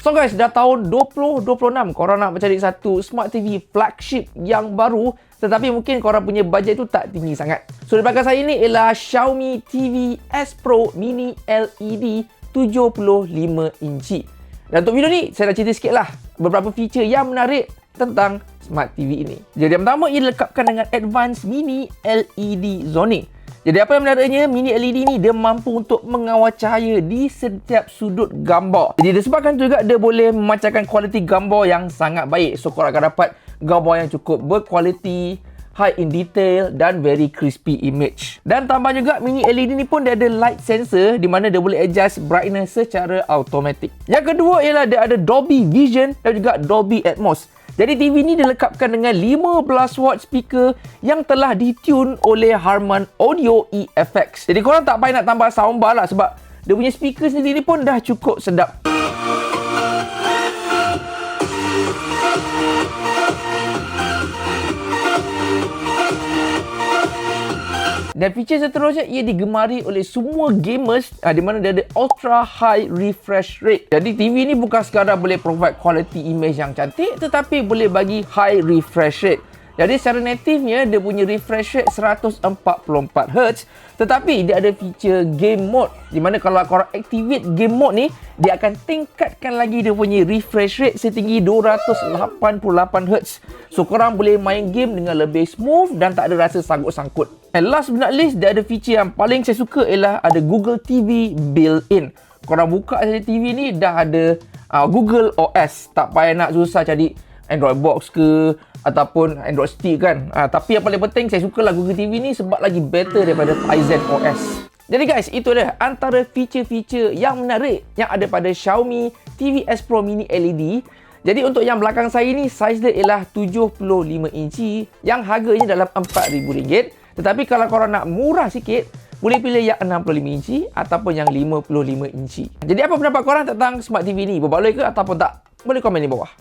So guys, dah tahun 2026 korang nak mencari satu Smart TV flagship yang baru, tetapi mungkin korang punya bajet tu tak tinggi sangat. So di belakang saya ni ialah Xiaomi TV S Pro Mini LED 75 inci. Dan untuk video ni, saya dah cerita sikit lah beberapa feature yang menarik tentang Smart TV ini. Jadi yang pertama, ia dilengkapkan dengan Advanced Mini LED Zoning. Jadi apa yang menariknya, Mini LED ni dia mampu untuk mengawal cahaya di setiap sudut gambar. Jadi disebabkan tu juga dia boleh memancarkan kualiti gambar yang sangat baik. So korang akan dapat gambar yang cukup berkualiti, high in detail dan very crispy image. Dan tambah juga Mini LED ni pun dia ada light sensor di mana dia boleh adjust brightness secara automatic. Yang kedua ialah dia ada Dolby Vision dan juga Dolby Atmos. Jadi TV ni dilengkapkan dengan 15 watt speaker yang telah ditune oleh Harman Audio EFX. Jadi korang tak payah nak tambah soundbar lah sebab dia punya speaker sendiri pun dah cukup sedap. Dan feature seterusnya ia digemari oleh semua gamers di mana dia ada ultra high refresh rate. Jadi TV ni bukan sekadar boleh provide quality image yang cantik, tetapi boleh bagi high refresh rate. Jadi secara nativenya dia punya refresh rate 144Hz, tetapi dia ada feature game mode di mana kalau korang activate game mode ni, dia akan tingkatkan lagi dia punya refresh rate setinggi 288Hz. So korang boleh main game dengan lebih smooth dan tak ada rasa sangkut-sangkut. And last but not least, dia ada feature yang paling saya suka ialah ada Google TV built-in. Korang buka saja TV ni dah ada Google OS. Tak payah nak susah cari Android box ke ataupun Android stick kan. Tapi yang paling penting saya sukalah Google TV ni sebab lagi better daripada Tizen OS. Jadi guys, itu dia antara feature-feature yang menarik yang ada pada Xiaomi TV S Pro Mini LED. Jadi untuk yang belakang saya ni, saiz dia ialah 75 inci yang harganya dalam RM4,000. Tetapi kalau korang nak murah sikit, boleh pilih yang 65 inci ataupun yang 55 inci. Jadi apa pendapat korang tentang Smart TV ni? Berbaloi ke ataupun tak? Boleh komen di bawah.